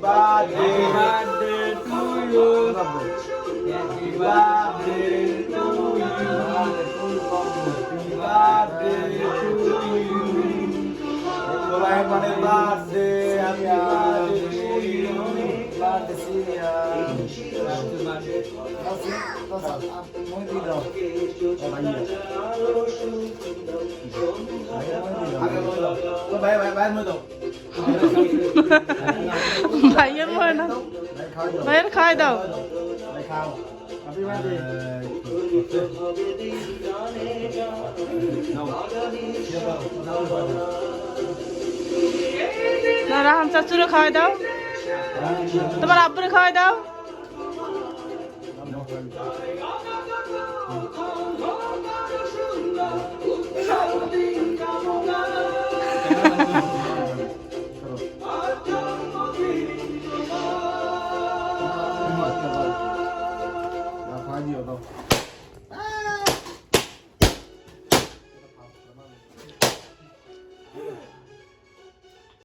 birthday to you. Happy birthday to you. Happy birthday to you. Selamat birthday, happy birthday to you. Birthday Sia. ভাইয়ের মনে না ভাইয়ের খাই দাও না রাহান চাচুরে খাওয়াই দাও তোমার আব্বুরে খাওয়াই দাও